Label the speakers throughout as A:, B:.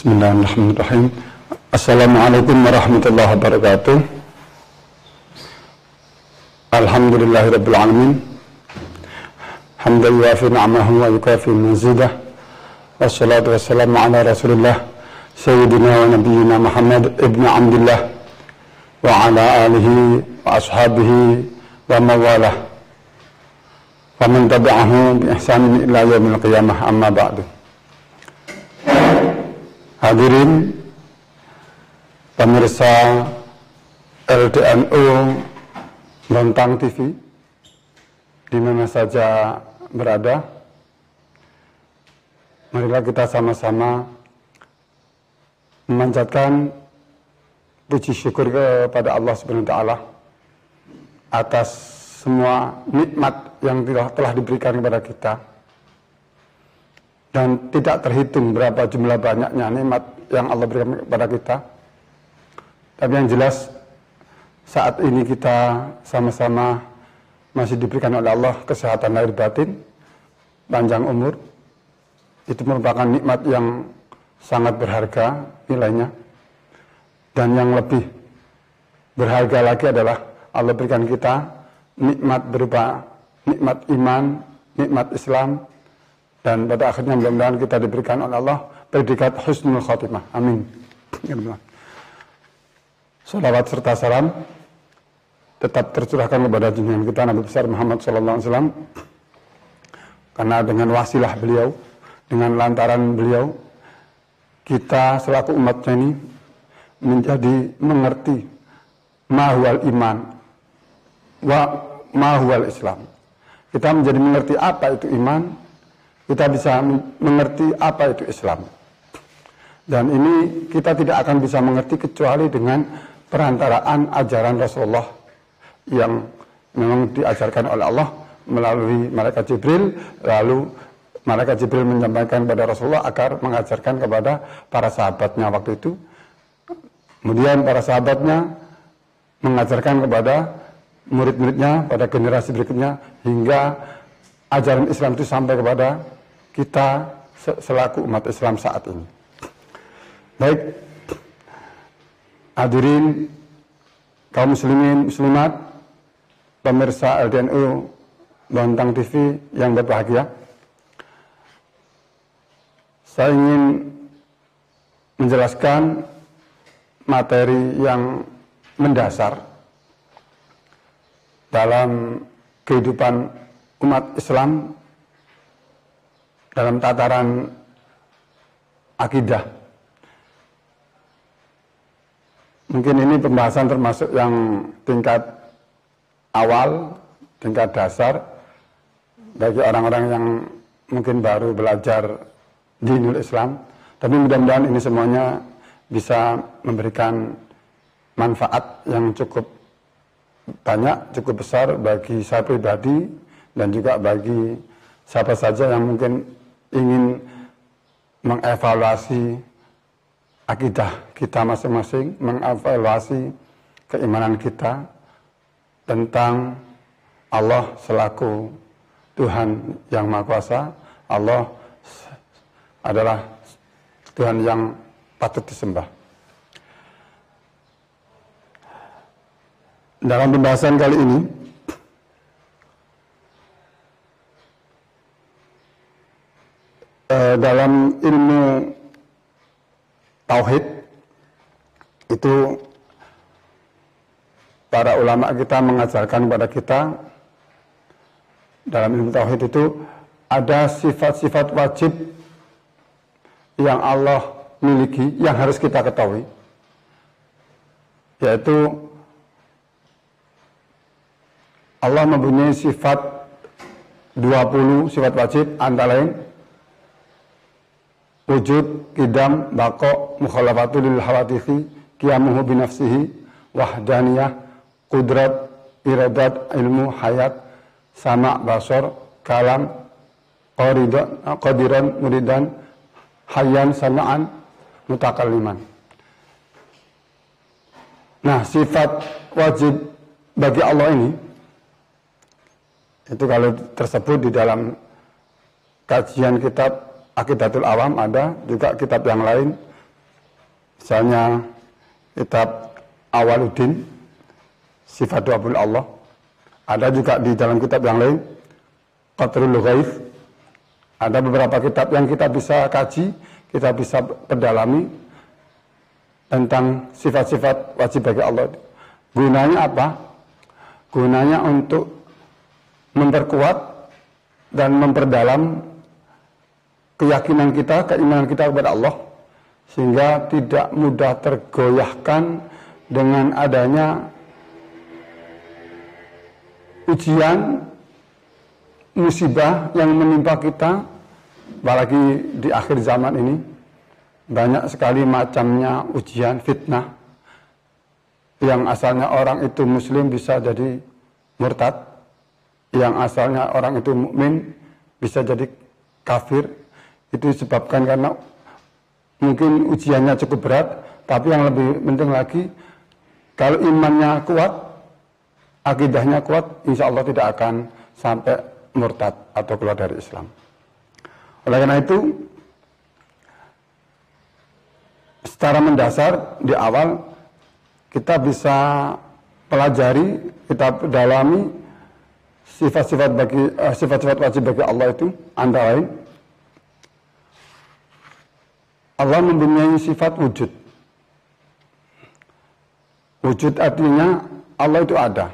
A: Bismillahirrahmanirrahim. Assalamualaikum warahmatullahi wabarakatuh. Alhamdulillahirabbil alamin. Hamdan yuwafi ni'amahu wa yukafi mazidah. Wassalatu wassalamu ala Rasulillah sayyidina wa nabiyyina Muhammad ibn Abdullah wa ala alihi wa ashabihi wa mawalah wa man tabi'ahu bi ihsanin ila yaumil qiyamah, amma ba'du. Hadirin pemirsa LDNU Lontang TV di mana saja berada, marilah kita sama-sama memanjatkan puji syukur kepada Allah Subhanahu wa taala atas semua nikmat yang telah diberikan kepada kita. Dan tidak terhitung berapa jumlah banyaknya nikmat yang Allah berikan kepada kita. Tapi yang jelas saat ini kita sama-sama masih diberikan oleh Allah kesehatan lahir batin, panjang umur. Itu merupakan nikmat yang sangat berharga nilainya. Dan yang lebih berharga lagi adalah Allah berikan kita nikmat berupa nikmat iman, nikmat Islam. Dan pada akhirnya mudah-mudahan kita diberikan oleh Allah predikat husnul khotimah. Amin. Salawat serta salam tetap tercurahkan kepada junjungan kita Nabi besar Muhammad SAW, karena dengan wasilah beliau, dengan lantaran beliau, kita selaku umatnya ini menjadi mengerti mahwal iman wa mahwal Islam. Kita menjadi mengerti apa itu iman, kita bisa mengerti apa itu Islam. Dan ini kita tidak akan bisa mengerti kecuali dengan perantaraan ajaran Rasulullah yang memang diajarkan oleh Allah melalui malaikat Jibril. Lalu malaikat Jibril menyampaikan kepada Rasulullah agar mengajarkan kepada para sahabatnya waktu itu. Kemudian para sahabatnya mengajarkan kepada murid-muridnya pada generasi berikutnya, hingga ajaran Islam itu sampai kepada kita selaku umat Islam saat ini. Baik, hadirin kaum muslimin muslimat, pemirsa LDNU Lontang TV yang berbahagia, saya ingin menjelaskan materi yang mendasar dalam kehidupan umat Islam dalam tataran akidah. Mungkin ini pembahasan termasuk yang tingkat awal, tingkat dasar bagi orang-orang yang mungkin baru belajar dinul Islam. Tapi mudah-mudahan ini semuanya bisa memberikan manfaat yang cukup banyak, cukup besar bagi saya pribadi dan juga bagi siapa saja yang mungkin ingin mengevaluasi akidah kita masing-masing, mengevaluasi keimanan kita tentang Allah selaku Tuhan yang Maha Kuasa. Allah adalah Tuhan yang patut disembah. Dalam pembahasan kali ini, dalam ilmu tauhid itu para ulama kita mengajarkan kepada kita, dalam ilmu tauhid itu ada sifat-sifat wajib yang Allah miliki yang harus kita ketahui, yaitu Allah mempunyai sifat 20 sifat wajib, antara lain wujud, qidam, baqo, mukhalafatul lil hawadithi, qiyamuhu binafsihi, wahdaniyah, qudrat, iradat, ilmu, hayat, sama, basar, kalam, qadiran, muridan, hayyan, sama'an, mutakalliman. Nah, sifat wajib bagi Allah ini, itu kalau tersebut di dalam kajian kitab Aqidatul Awam ada, juga kitab yang lain Misalnya kitab Awaluddin, Sifat Abul Allah. Ada juga di dalam kitab yang lain, Qatrul Ghaif. Ada beberapa kitab yang kita bisa kaji, kita bisa perdalami tentang sifat-sifat wajib bagi Allah. Gunanya apa? Gunanya untuk memperkuat dan memperdalam keyakinan kita, keimanan kita kepada Allah, sehingga tidak mudah tergoyahkan dengan adanya ujian, musibah yang menimpa kita, apalagi di akhir zaman ini. Banyak sekali macamnya ujian, fitnah, yang asalnya orang itu muslim bisa jadi murtad, yang asalnya orang itu mukmin bisa jadi kafir. Itu disebabkan karena mungkin ujiannya cukup berat, tapi yang lebih penting lagi, kalau imannya kuat, akidahnya kuat, insya Allah tidak akan sampai murtad atau keluar dari Islam. Oleh karena itu, secara mendasar di awal kita bisa pelajari, kita dalami sifat-sifat wajib bagi Allah itu, antara lain Allah mempunyai sifat wujud. Wujud artinya Allah itu ada.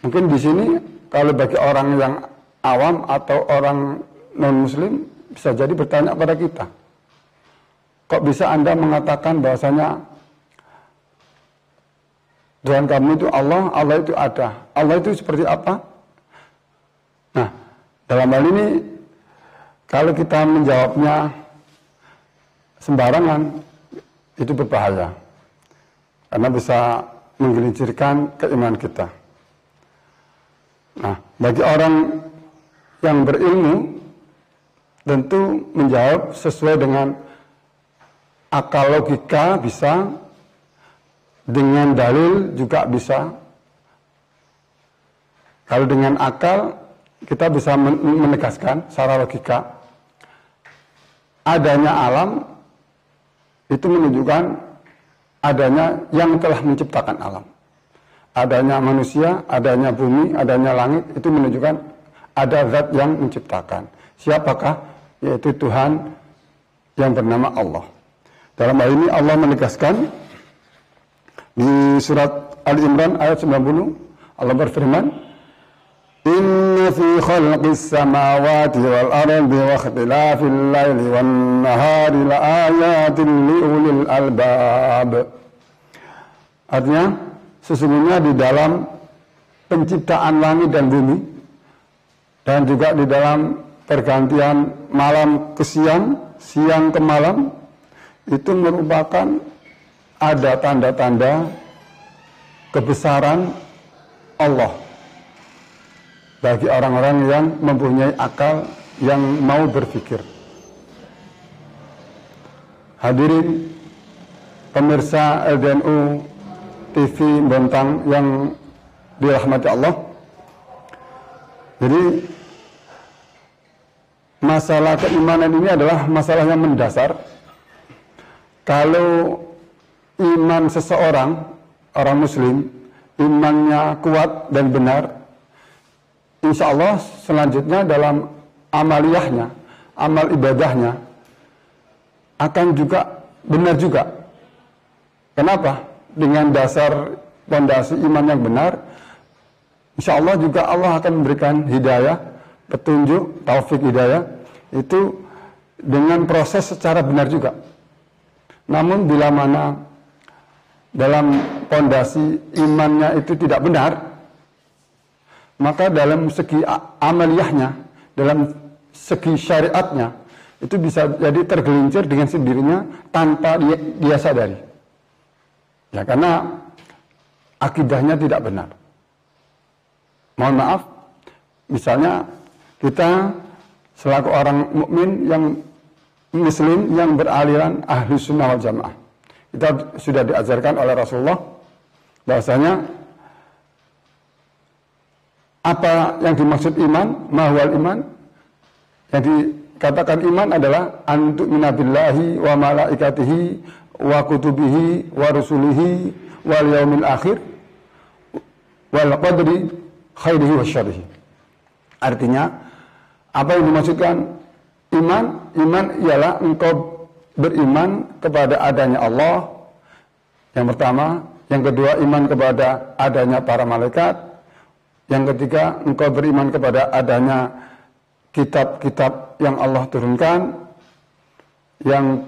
A: Mungkin di sini kalau bagi orang yang awam atau orang non-muslim bisa jadi bertanya pada kita, kok bisa Anda mengatakan bahwasanya Tuhan kamu itu Allah, Allah itu ada. Allah itu seperti apa? Nah, dalam hal ini kalau kita menjawabnya sembarangan, itu berbahaya. Karena bisa menggelincirkan keimanan kita. Nah, bagi orang yang berilmu, tentu menjawab sesuai dengan akal logika bisa, dengan dalil juga bisa. Kalau dengan akal, kita bisa menegaskan secara logika, adanya alam, itu menunjukkan adanya yang telah menciptakan alam. Adanya manusia, adanya bumi, adanya langit, itu menunjukkan ada zat yang menciptakan. Siapakah? Yaitu Tuhan yang bernama Allah. Dalam hal ini Allah menegaskan di surat Ali Imran ayat 90, Allah berfirman, Inna fi khalqis samawati wal ardi wa ikhtilafil laili wan nahari la ayatin li ulil albab. Artinya, sesungguhnya di dalam penciptaan langit dan bumi, dan juga di dalam pergantian malam ke siang, siang ke malam, itu merupakan ada tanda-tanda kebesaran Allah bagi orang-orang yang mempunyai akal, yang mau berpikir. Hadirin pemirsa LDNU TV Bontang yang dirahmati Allah. Jadi masalah keimanan ini adalah masalah yang mendasar. Kalau iman seseorang, orang muslim, imannya kuat dan benar, insya Allah selanjutnya dalam amaliyahnya, amal ibadahnya akan juga benar juga. Kenapa? Dengan dasar fondasi iman yang benar, insya Allah juga Allah akan memberikan hidayah, petunjuk, taufik hidayah, itu dengan proses secara benar juga. Namun bila mana dalam fondasi imannya itu tidak benar, maka dalam segi amaliyahnya, dalam segi syariatnya, itu bisa jadi tergelincir dengan sendirinya tanpa dia sadari. Ya, karena akidahnya tidak benar. Mohon maaf, misalnya kita selaku orang mukmin yang muslim yang beraliran Ahlus Sunnah wal Jamaah, kita sudah diajarkan oleh Rasulullah bahwasanya apa yang dimaksud iman, mahwal iman, yang katakan iman adalah antu'mina billahi wa malaikatihi wa kutubihi wa rusulihi wal yaumil akhir wal qadri khairihi wa syarrihi. Artinya, apa yang dimaksudkan iman? Iman ialah engkau beriman kepada adanya Allah, yang pertama. Yang kedua, iman kepada adanya para malaikat. Yang ketiga, engkau beriman kepada adanya kitab-kitab yang Allah turunkan. Yang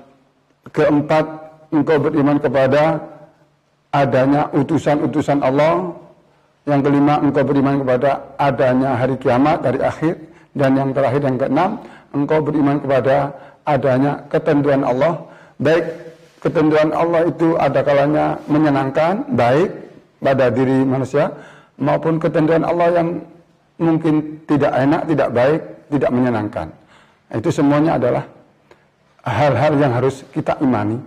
A: keempat, engkau beriman kepada adanya utusan-utusan Allah. Yang kelima, engkau beriman kepada adanya hari kiamat, hari akhir. Dan yang terakhir, yang keenam, engkau beriman kepada adanya ketentuan Allah. Baik ketentuan Allah itu ada kalanya menyenangkan, baik pada diri manusia, maupun ketentuan Allah yang mungkin tidak enak, tidak baik, tidak menyenangkan. Itu semuanya adalah hal-hal yang harus kita imani.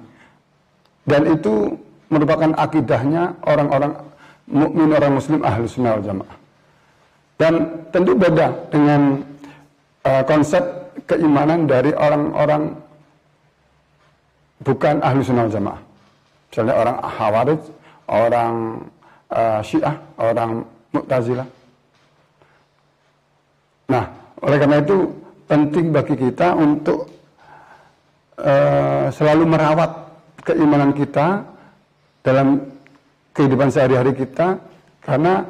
A: Dan itu merupakan akidahnya orang-orang mukmin, orang muslim ahli sunnah wal jamaah. Dan tentu beda dengan konsep keimanan dari orang-orang bukan ahli sunnah wal jamaah. Misalnya orang Khawarij, orang Syiah, orang Mu'tazilah. Nah, oleh karena itu penting bagi kita untuk selalu merawat keimanan kita dalam kehidupan sehari-hari kita, karena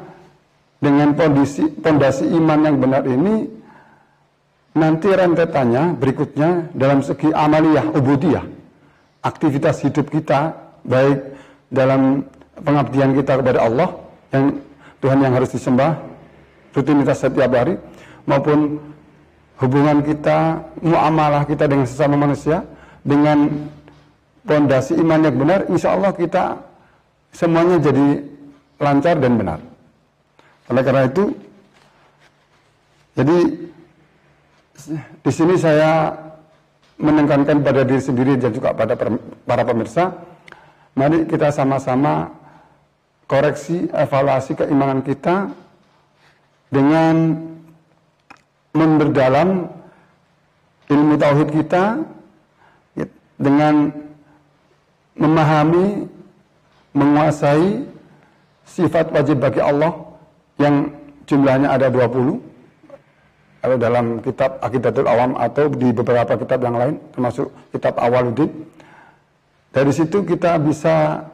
A: dengan pondasi iman yang benar ini nanti rentetannya berikutnya dalam segi amaliyah, ubudiyah, aktivitas hidup kita, baik dalam pengabdian kita kepada Allah, yang Tuhan yang harus disembah, rutinitas setiap hari, maupun hubungan kita, muamalah kita dengan sesama manusia, dengan pondasi iman yang benar, insya Allah kita semuanya jadi lancar dan benar. Oleh karena itu, jadi di sini saya menekankan pada diri sendiri dan juga pada para pemirsa, mari kita sama-sama koreksi, evaluasi keimanan kita dengan memperdalam ilmu tauhid kita, dengan memahami, menguasai sifat wajib bagi Allah yang jumlahnya ada 20. Kalau dalam kitab Aqidatul Awam atau di beberapa kitab yang lain, termasuk kitab Awaluddin, dari situ kita bisa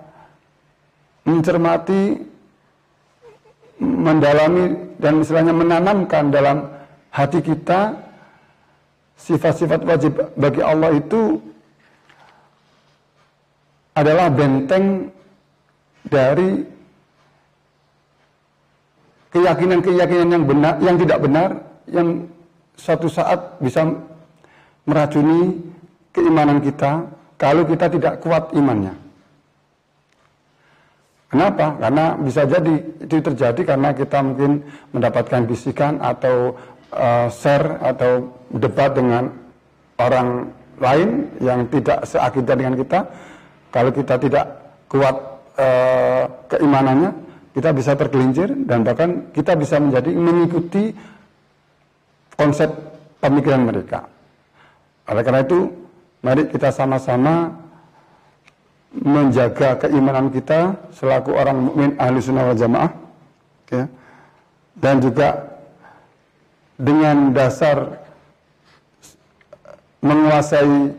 A: mencermati, mendalami, dan istilahnya menanamkan dalam hati kita sifat-sifat wajib bagi Allah itu adalah benteng dari keyakinan-keyakinan yang benar, yang tidak benar, yang suatu saat bisa meracuni keimanan kita kalau kita tidak kuat imannya. Kenapa? Karena bisa jadi itu terjadi karena kita mungkin mendapatkan bisikan atau share atau debat dengan orang lain yang tidak seakidah dengan kita. Kalau kita tidak kuat keimanannya, kita bisa tergelincir dan bahkan kita bisa menjadi mengikuti konsep pemikiran mereka. Oleh karena itu, mari kita sama-sama menjaga keimanan kita selaku orang mukmin ahli sunnah wal jamaah, ya. Dan juga dengan dasar menguasai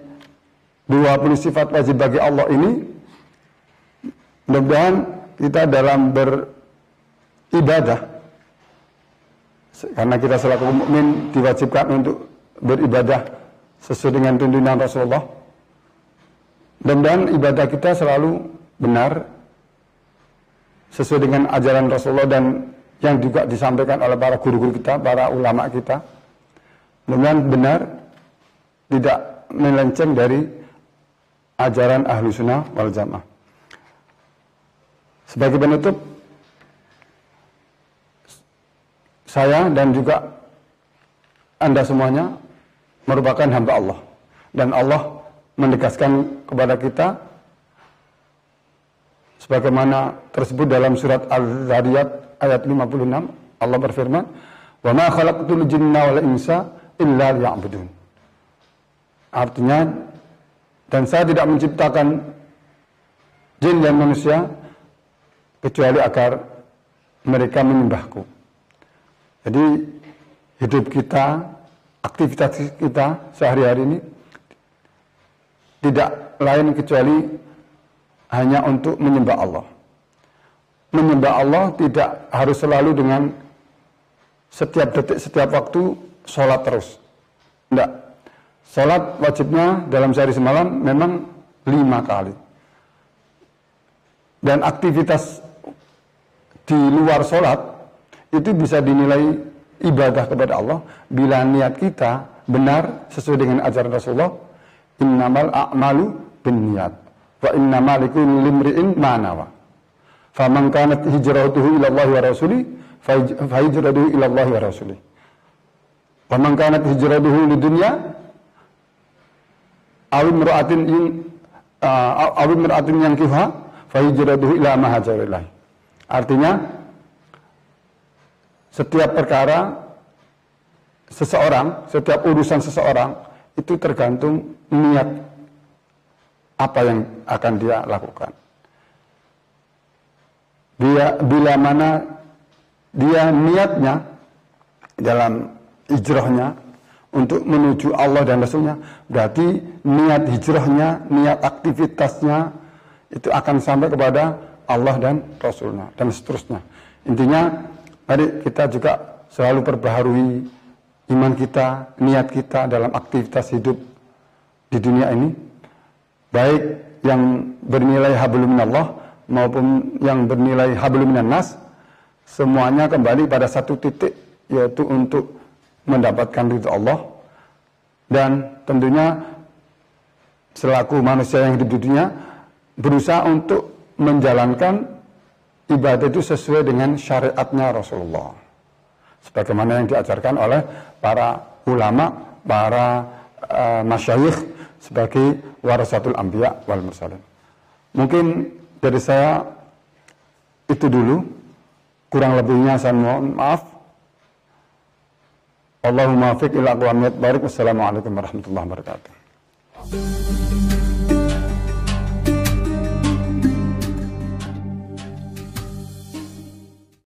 A: 20 sifat wajib bagi Allah ini, mudah-mudahan kita dalam beribadah, karena kita selaku mukmin diwajibkan untuk beribadah sesuai dengan tuntunan Rasulullah. Dan ibadah kita selalu benar sesuai dengan ajaran Rasulullah dan yang juga disampaikan oleh para guru-guru kita, para ulama kita. Mudah-mudahan benar, tidak melenceng dari ajaran ahlu sunnah wal jamaah. Sebagai penutup, saya dan juga Anda semuanya merupakan hamba Allah. Dan Allah menegaskan kepada kita sebagaimana tersebut dalam surat Al-Zariyat ayat 56. Allah berfirman, "Wa ma khalaqtul jinna wal insa illa liya'budun." Artinya, dan saya tidak menciptakan jin dan manusia kecuali agar mereka menyembahku. Jadi hidup kita, aktivitas kita sehari-hari ini tidak lain kecuali hanya untuk menyembah Allah. Menyembah Allah tidak harus selalu dengan setiap detik, setiap waktu sholat terus. Tidak. Sholat wajibnya dalam sehari semalam memang 5 kali. Dan aktivitas di luar sholat itu bisa dinilai ibadah kepada Allah bila niat kita benar sesuai dengan ajaran Rasulullah. Innamal a'malu binniyat wa innamal likulli imri'in ma nawa. Faman kanat hijratuhu ila Allah wa rasulih fa hijratuhu ila Allah wa rasulih. Wa man kanat hijratuhu lidunya aw imra'atin yankiha fa hijratuhu ila ma hajara ilaih. Artinya setiap perkara seseorang, setiap urusan seseorang itu tergantung niat apa yang akan dia lakukan. Bila mana dia niatnya dalam hijrahnya untuk menuju Allah dan Rasulnya, berarti niat hijrahnya, niat aktivitasnya itu akan sampai kepada Allah dan Rasulnya dan seterusnya. Intinya, mari kita juga selalu perbaharui iman kita, niat kita dalam aktivitas hidup di dunia ini, baik yang bernilai hablum minallah maupun yang bernilai hablum minannas, semuanya kembali pada satu titik, yaitu untuk mendapatkan ridha Allah. Dan tentunya selaku manusia yang hidup di dunia berusaha untuk menjalankan ibadah itu sesuai dengan syariatnya Rasulullah, sebagaimana yang diajarkan oleh para ulama, para masyayikh sebagai warasatul anbiya wal mursalin. Mungkin dari saya itu dulu, kurang lebihnya saya mohon maaf. Allahumma fiq ila aqwamit barik. Wassalamualaikum warahmatullahi wabarakatuh.